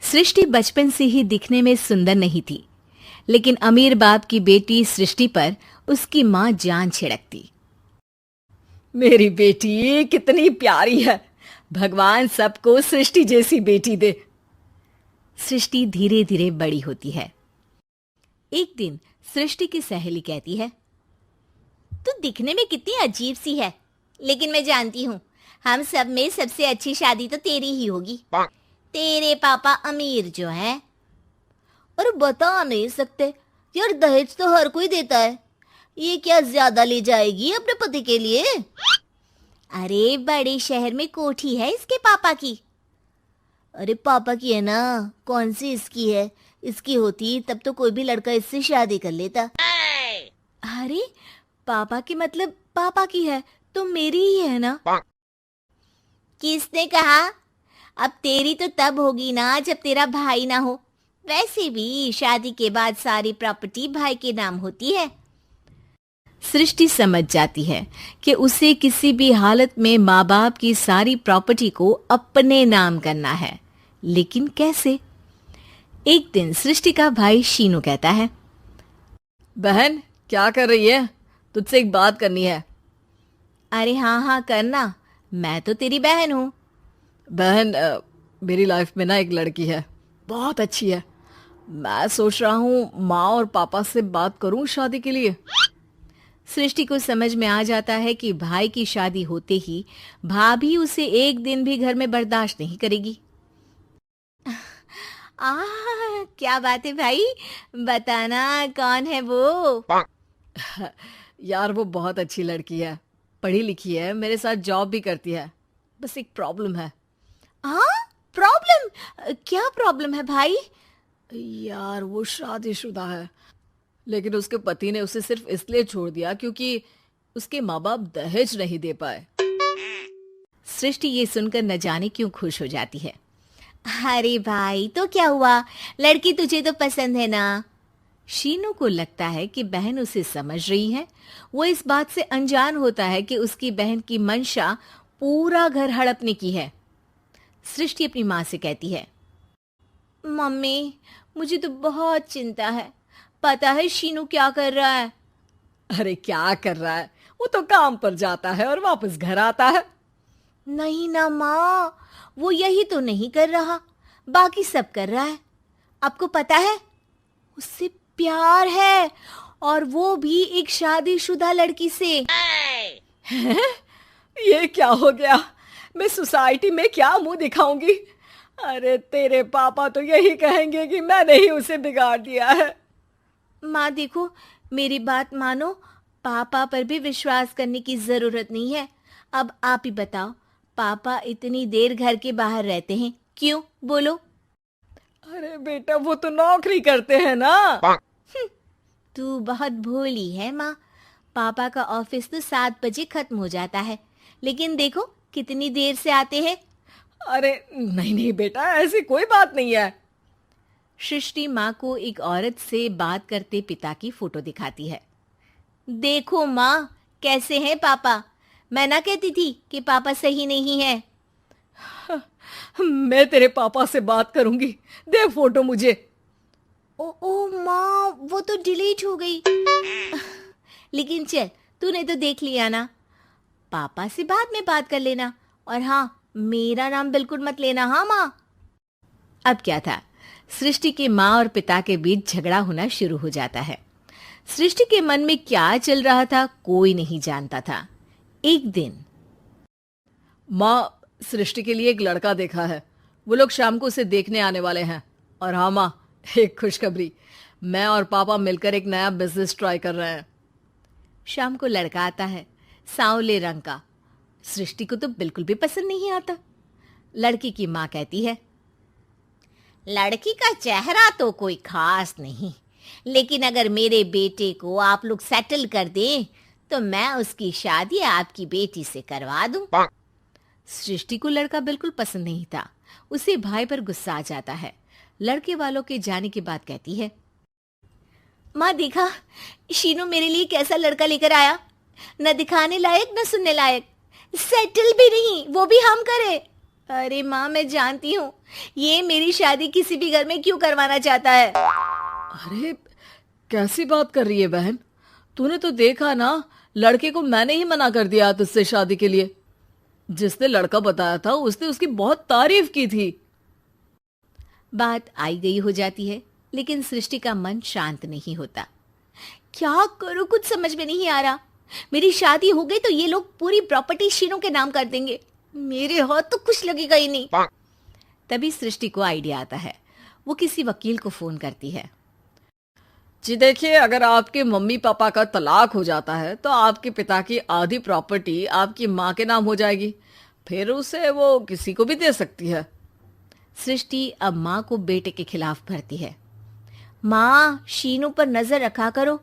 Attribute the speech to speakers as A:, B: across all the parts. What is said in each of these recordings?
A: सृष्टि बचपन से ही दिखने में सुंदर नहीं थी, लेकिन अमीर बाप की बेटी सृष्टि पर उसकी माँ जान छिड़कती।
B: मेरी बेटी कितनी प्यारी है, भगवान सबको सृष्टि जैसी बेटी दे।
A: सृष्टि धीरे धीरे बड़ी होती है। एक दिन सृष्टि की सहेली कहती है,
C: तू दिखने में कितनी अजीब सी है, लेकिन मैं जानती हूँ हम सब में सबसे अच्छी शादी तो तेरी ही होगी। तेरे पापा अमीर जो है। और बता नहीं सकते यार, दहेज तो हर कोई देता है, ये क्या ज्यादा ले जाएगी अपने पति के लिए? अरे बड़े शहर में कोठी है इसके पापा की। अरे पापा की है ना, कौन सी इसकी है? इसकी होती तब तो कोई भी लड़का इससे शादी कर लेता।
A: अरे पापा की मतलब पापा की है तो मेरी ही है ना?
C: किसने कहा? अब तेरी तो तब होगी ना जब तेरा भाई ना हो। वैसे भी शादी के बाद सारी प्रॉपर्टी भाई के नाम होती है।
A: सृष्टि समझ जाती है कि उसे किसी भी हालत में माँ बाप की सारी प्रॉपर्टी को अपने नाम करना है, लेकिन कैसे? एक दिन सृष्टि का भाई शीनू कहता है,
B: बहन क्या कर रही है? तुझसे एक बात करनी है।
A: अरे हाँ हाँ करना, मैं तो तेरी बहन हूँ।
B: बहन मेरी लाइफ में ना एक लड़की है, बहुत अच्छी है। मैं सोच रहा हूँ माँ और पापा से बात करूँ शादी के लिए।
A: सृष्टि को समझ में आ जाता है कि भाई की शादी होते ही भाभी उसे एक दिन भी घर में बर्दाश्त नहीं करेगी। क्या बात है भाई, बताना कौन है वो?
B: यार वो बहुत अच्छी लड़की है, पढ़ी लिखी है, मेरे साथ जॉब भी करती है। बस एक प्रॉब्लम है।
A: प्रॉब्लम? क्या प्रॉब्लम है भाई?
B: यार वो शादीशुदा है, लेकिन उसके पति ने उसे सिर्फ इसलिए छोड़ दिया क्योंकि उसके माँ बाप दहेज नहीं दे पाए।
A: सृष्टि ये सुनकर न जाने क्यों खुश हो जाती है।
C: अरे भाई तो क्या हुआ, लड़की तुझे तो पसंद है ना?
A: शीनू को लगता है कि बहन उसे समझ रही है। वो इस बात से अनजान होता है कि उसकी बहन की मंशा पूरा घर हड़पने की है। सृष्टि अपनी माँ से कहती है,
C: मम्मी मुझे तो बहुत चिंता है। पता है शीनू क्या कर रहा है?
B: अरे क्या कर रहा है? वो तो काम पर जाता है और वापस घर आता है।
C: नहीं ना माँ, वो यही तो नहीं कर रहा, बाकी सब कर रहा है। आपको पता है उससे प्यार है, और वो भी एक शादीशुदा लड़की से।
B: ये क्या हो गया? मैं सोसाइटी में क्या मुंह दिखाऊंगी? अरे तेरे पापा तो यही कहेंगे कि मैंने ही उसे बिगाड़ दिया है।
C: माँ देखो, मेरी बात मानो, पापा पर भी विश्वास करने की जरूरत नहीं है। अब आप ही बताओ, पापा इतनी देर घर के बाहर रहते हैं क्यों? बोलो।
B: अरे बेटा वो तो नौकरी करते हैं ना।
C: तू बहुत भोली है माँ। पापा का ऑफिस तो 7 बजे खत्म हो जाता है, लेकिन देखो कितनी देर से आते हैं।
B: अरे नहीं नहीं बेटा, ऐसी कोई बात नहीं है।
A: सृष्टि माँ को एक औरत से बात करते पिता की फोटो दिखाती है।
C: देखो माँ, कैसे हैं पापा? मैं ना कहती थी कि पापा सही नहीं है।
B: मैं तेरे पापा से बात करूंगी, दे फोटो मुझे।
C: ओ माँ, वो तो डिलीट हो गई। लेकिन चल, तूने तो देख लिया ना। पापा से बाद में बात कर लेना, और हाँ, मेरा नाम बिल्कुल मत लेना। हाँ माँ।
A: अब क्या था, सृष्टि के माँ और पिता के बीच झगड़ा होना शुरू हो जाता है। सृष्टि के मन में क्या चल रहा था कोई नहीं जानता था। एक दिन,
B: माँ सृष्टि के लिए एक लड़का देखा है, वो लोग शाम को उसे देखने आने वाले हैं। और हाँ माँ, एक खुशखबरी, मैं और पापा मिलकर एक नया बिजनेस ट्राई कर रहे हैं।
A: शाम को लड़का आता है, सांवले रंग का। सृष्टि को तो बिल्कुल भी पसंद नहीं आता। लड़की की माँ कहती है,
C: लड़की का चेहरा तो कोई खास नहीं, लेकिन अगर मेरे बेटे को आप लोग सेटल कर दें तो मैं उसकी शादी आपकी बेटी से करवा दूं।
A: सृष्टि को लड़का बिल्कुल पसंद नहीं था। उसे भाई पर गुस्सा आ जाता है। लड़के वालों के जाने के बाद कहती है,
C: माँ देखा, शीनू मेरे लिए कैसा लड़का लेकर आया। न दिखाने लायक न सुनने लायक, सेटल भी नहीं, वो भी हम करें। अरे माँ, मैं जानती हूँ ये मेरी शादी किसी भी घर में क्यों करवाना चाहता है।
B: अरे कैसी बात कर रही है बहन, तूने तो देखा ना, लड़के को मैंने ही मना कर दिया तुझसे शादी के लिए। जिसने लड़का बताया था उसने उसकी बहुत तारीफ की थी।
A: बात आई गई हो जाती है, लेकिन सृष्टि का मन शांत नहीं होता। क्या करूं, कुछ समझ में नहीं आ रहा। मेरी शादी हो गई तो ये लोग पूरी प्रॉपर्टी शीनू के नाम कर देंगे, मेरे हाथ तो कुछ लगेगा ही नहीं। तभी सृष्टि को आइडिया आता है। वो किसी वकील को फोन करती है।
B: जी देखिए, अगर आपके मम्मी पापा का तलाक हो जाता है तो आपके पिता की आधी प्रॉपर्टी आपकी माँ के नाम हो जाएगी, फिर उसे वो किसी को भी दे सकती है।
A: सृष्टि अब माँ को बेटे के खिलाफ भरती है। माँ, शीनू पर नजर रखा करो,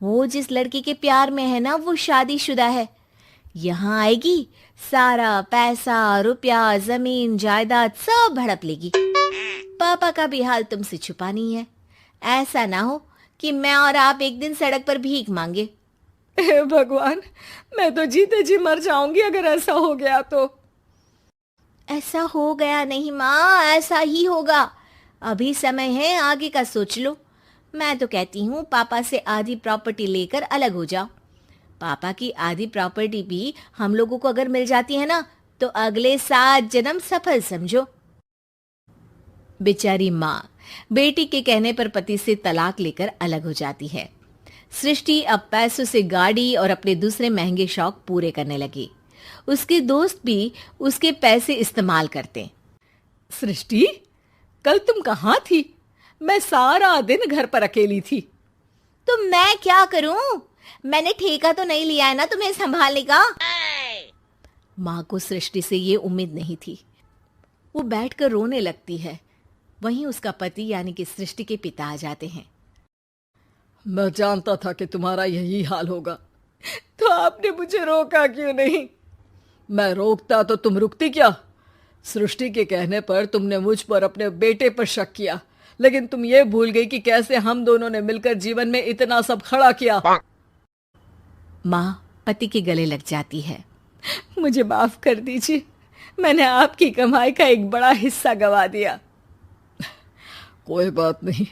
A: वो जिस लड़की के प्यार में है ना वो शादीशुदा है। यहाँ आएगी, सारा पैसा रुपया जमीन जायदाद सब हड़प लेगी। पापा का भी हाल तुमसे छुपा नहीं है। ऐसा ना हो कि मैं और आप एक दिन सड़क पर भीख मांगे।
B: हे भगवान, मैं तो जीते जी मर जाऊंगी अगर ऐसा हो गया तो।
C: ऐसा हो गया नहीं माँ, ऐसा ही होगा। अभी समय है, आगे का सोच लो। मैं तो कहती हूँ पापा से आधी प्रॉपर्टी लेकर अलग हो जाओ। पापा की आधी प्रॉपर्टी भी हम लोगों को अगर मिल जाती है ना तो अगले 7 जन्म सफल समझो।
A: बेचारी माँ बेटी के कहने पर पति से तलाक लेकर अलग हो जाती है। सृष्टि अब पैसों से गाड़ी और अपने दूसरे महंगे शौक पूरे करने लगी। उसके दोस्त भी उसके पैसे इस्तेमाल करते।
B: सृष्टि, कल तुम कहाँ थी? मैं सारा दिन घर पर अकेली थी।
C: तो मैं क्या करूं? मैंने ठेका तो नहीं लिया है ना तुम्हें संभालने का।
A: माँ को सृष्टि से ये उम्मीद नहीं थी। वो बैठकर रोने लगती है। वहीं उसका पति यानी कि सृष्टि के पिता आ जाते हैं।
B: मैं जानता था कि तुम्हारा यही हाल होगा, तो आपने मुझे रोका क्यों नहीं? मैं रोकता तो तुम रुकती क्या? सृष्टि के कहने पर तुमने मुझ पर अपने बेटे पर शक किया, लेकिन तुम ये भूल गई कि कैसे हम दोनों ने मिलकर जीवन में इतना सब खड़ा किया।
A: माँ पति के गले लग जाती है।
B: मुझे माफ कर दीजिए, मैंने आपकी कमाई का एक बड़ा हिस्सा गवा दिया। कोई बात नहीं,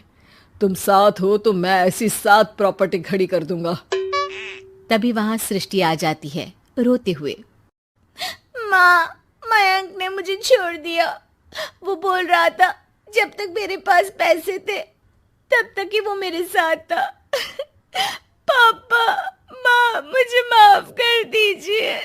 B: तुम साथ हो तो मैं ऐसी 7 प्रॉपर्टी खड़ी कर दूंगा।
A: तभी वहां सृष्टि आ जाती है रोते हुए।
C: माँ, मयंक ने मुझे छोड़ दिया। वो बोल रहा था जब तक मेरे पास पैसे थे तब तक ही वो मेरे साथ था। पापा, माँ, मुझे माफ कर दीजिए।